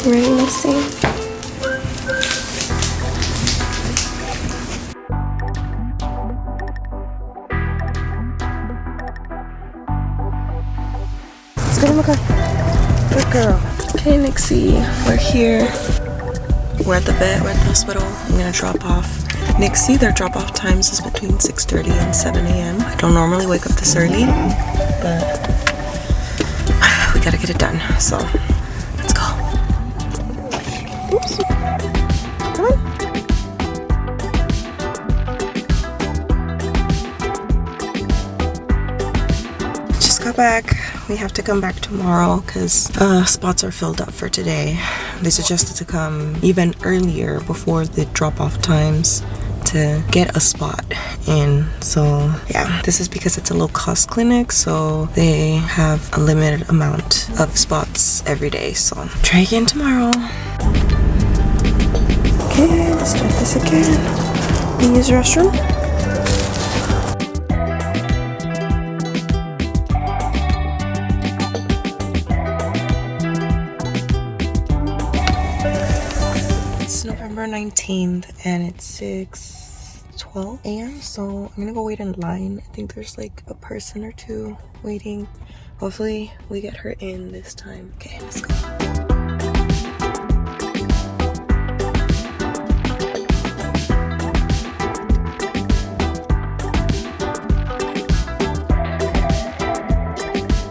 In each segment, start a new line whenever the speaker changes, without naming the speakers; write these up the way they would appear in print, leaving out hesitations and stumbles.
Ready, Nixie? Let's go to my car. Good girl. Okay, Nixie, we're here. We're at the vet, we're at the hospital. I'm gonna drop off Nixie. Their drop-off times is between 6:30 and 7 a.m. I don't normally wake up this early, but we gotta get it done, so let's go. Oops. Come on. Just got back. We have to come back tomorrow because spots are filled up for today. They suggested to come even earlier before the drop-off times to get a spot in. So yeah, this is because it's a low-cost clinic, so they have a limited amount of spots every day. So try again tomorrow. Okay, let's start this again. Can you use the restroom? November 19th and it's 6:12 a.m. so I'm gonna go wait in line. I think there's like a person or two waiting. Hopefully we get her in this time. Okay, let's go.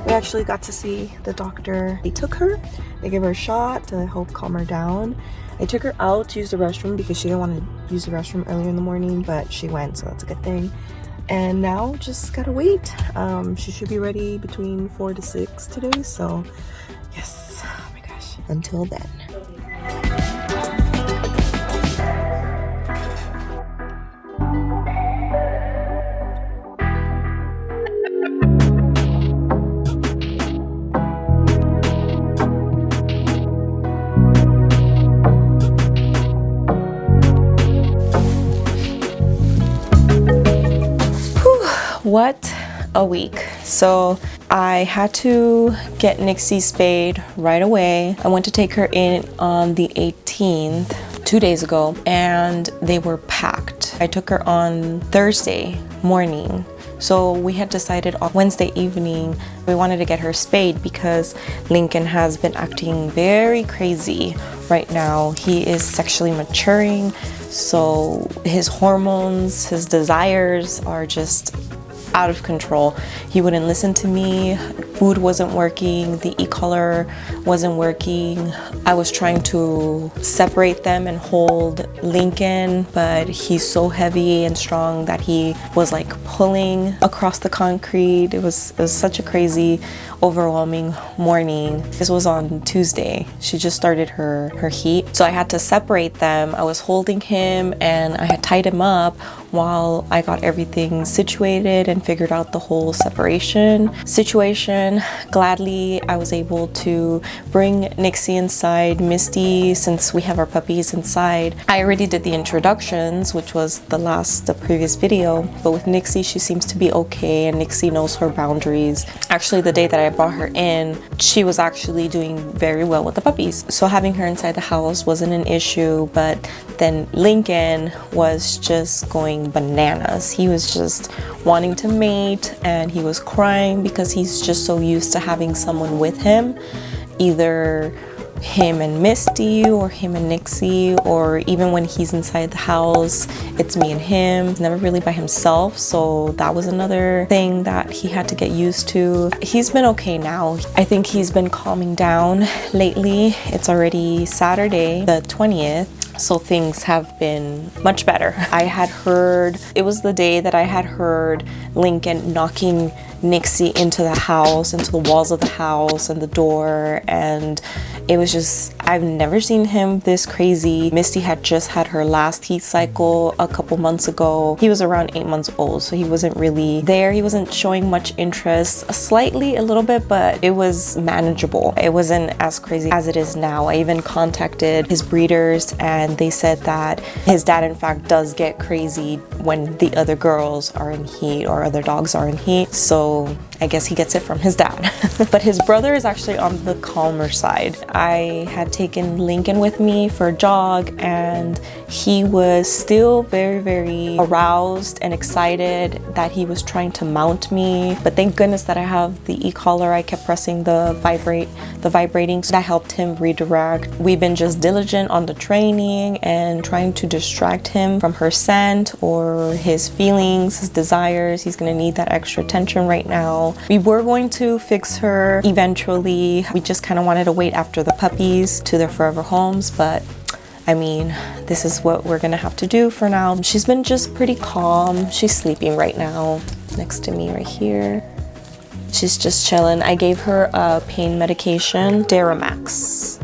We actually got to see the doctor. They took her, they gave her a shot to help calm her down. I took her out to use the restroom because she didn't want to use the restroom earlier in the morning, but she went, so that's a good thing. And now just gotta wait. She should be ready between 4 to 6 today, so yes. Oh my gosh. Until then. What a week. So I had to get Nixie spayed right away. I went to take her in on the 18th, 2 days ago, and they were packed. I took her on Thursday morning. So we had decided on Wednesday evening we wanted to get her spayed because Lincoln has been acting very crazy right now. He is sexually maturing, so his hormones, his desires are just out of control. He wouldn't listen to me. Food wasn't working. The e-collar wasn't working. I was trying to separate them and hold Lincoln, but he's so heavy and strong that he was like pulling across the concrete. It was such a crazy, overwhelming morning. This was on Tuesday. She just started her heat, so I had to separate them. I was holding him and I had tied him up while I got everything situated and figured out the whole separation situation. Gladly, I was able to bring Nixie inside. Misty, since we have our puppies inside, I already did the introductions, which was the previous video, but with Nixie, she seems to be okay, and Nixie knows her boundaries. Actually, the day that I brought her in, she was actually doing very well with the puppies, so having her inside the house wasn't an issue. But then Lincoln was just going bananas. He was just wanting to mate, and he was crying because he's just so used to having someone with him, either him and Misty or him and Nixie, or even when he's inside the house, it's me and him. He's never really by himself, so that was another thing that he had to get used to. He's been okay now. I think he's been calming down lately. It's already Saturday, the 20th. So things have been much better. I had heard, it was the day that I had heard Lincoln knocking Nixie into the house, into the walls of the house and the door, and it was just, I've never seen him this crazy. Misty had just had her last heat cycle a couple months ago. He was around 8 months old, so he wasn't really there. He wasn't showing much interest, slightly, a little bit, but it was manageable. It wasn't as crazy as it is now. I even contacted his breeders and they said that his dad, in fact, does get crazy when the other girls are in heat or other dogs are in heat. So so I guess he gets it from his dad. But his brother is actually on the calmer side. I had taken Lincoln with me for a jog, and he was still very, very aroused and excited that he was trying to mount me. But thank goodness that I have the e-collar. I kept pressing the vibrating, so that helped him redirect. We've been just diligent on the training and trying to distract him from her scent or his feelings, his desires. He's gonna need that extra attention right now. We were going to fix her eventually. We just kind of wanted to wait after the puppies to their forever homes, but I mean, this is what we're gonna have to do for now. She's been just pretty calm. She's sleeping right now next to me right here. She's just chilling. I gave her a pain medication, Deramax.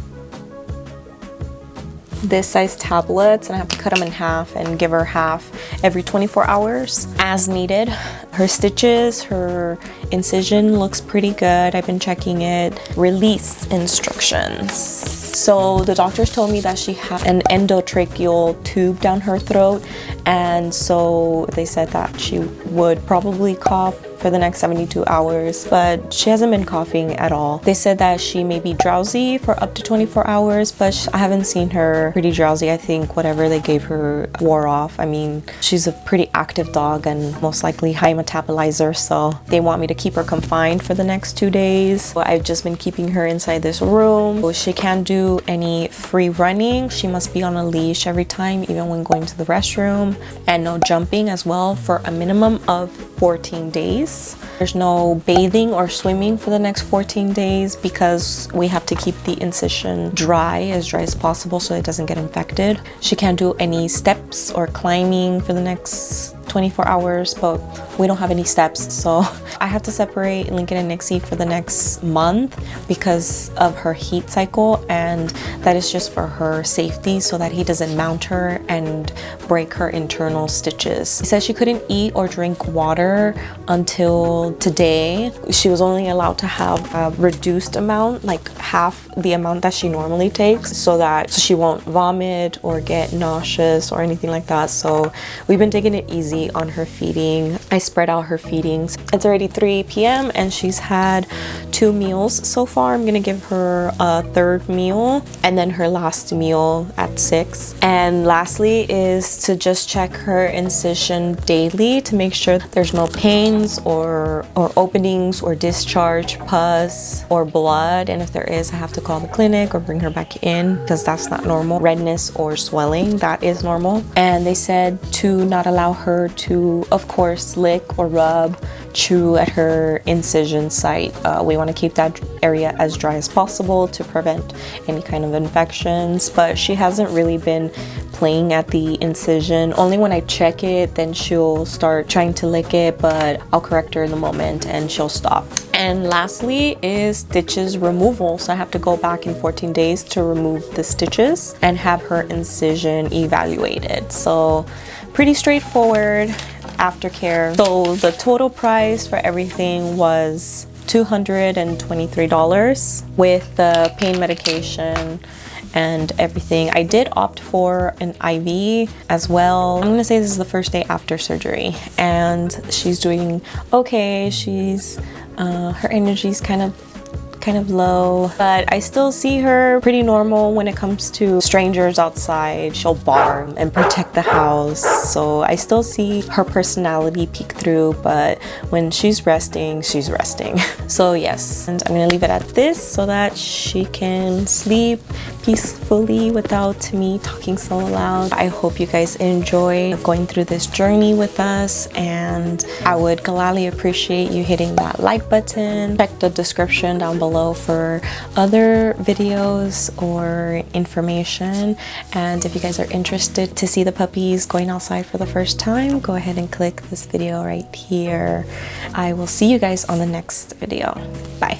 This size tablets, and I have to cut them in half and give her half every 24 hours as needed. Her stitches, her incision looks pretty good. I've been checking it. Release instructions. So the doctors told me that she had an endotracheal tube down her throat, and so they said that she would probably cough for the next 72 hours, but she hasn't been coughing at all. They said that she may be drowsy for up to 24 hours, but I haven't seen her pretty drowsy. I think whatever they gave her wore off. I mean, she's a pretty active dog and most likely high metabolizer, so they want me to keep her confined for the next 2 days. So I've just been keeping her inside this room. She can't do any free running. She must be on a leash every time, even when going to the restroom, and no jumping as well for a minimum of 14 days. There's no bathing or swimming for the next 14 days because we have to keep the incision dry as possible so it doesn't get infected. She can't do any steps or climbing for the next 24 hours, but we don't have any steps, so I have to separate Lincoln and Nixie for the next month because of her heat cycle, and that is just for her safety so that he doesn't mount her and break her internal stitches. He said she couldn't eat or drink water until today. She was only allowed to have a reduced amount, like half the amount that she normally takes, so she won't vomit or get nauseous or anything like that. So we've been taking it easy on her feeding. I spread out her feedings. It's already 3 p.m. and she's had 2 meals so far. I'm gonna give her a 3rd meal and then her last meal at 6. And lastly is to just check her incision daily to make sure that there's no pains or openings or discharge, pus or blood, and if there is, I have to call the clinic or bring her back in because that's not normal. Redness or swelling, that is normal. And they said to not allow her to, of course, lick or rub, chew at her incision site. We want to keep that area as dry as possible to prevent any kind of infections, but she hasn't really been playing at the incision. Only when I check it, then she'll start trying to lick it, but I'll correct her in the moment and she'll stop. And lastly is stitches removal. So I have to go back in 14 days to remove the stitches and have her incision evaluated. So pretty straightforward aftercare. So the total price for everything was $223 with the pain medication and everything. I did opt for an IV as well. I'm gonna say this is the first day after surgery and she's doing okay. She's her energy's kind of low, but I still see her pretty normal when it comes to strangers outside. She'll bark and protect the house, so I still see her personality peek through, but when she's resting, she's resting. So yes, and I'm gonna leave it at this so that she can sleep peacefully without me talking so loud. I hope you guys enjoy going through this journey with us, and I would gladly appreciate you hitting that like button. Check the description down below for other videos or information, and if you guys are interested to see the puppies going outside for the first time, go ahead and click this video right here. I will see you guys on the next video. Bye.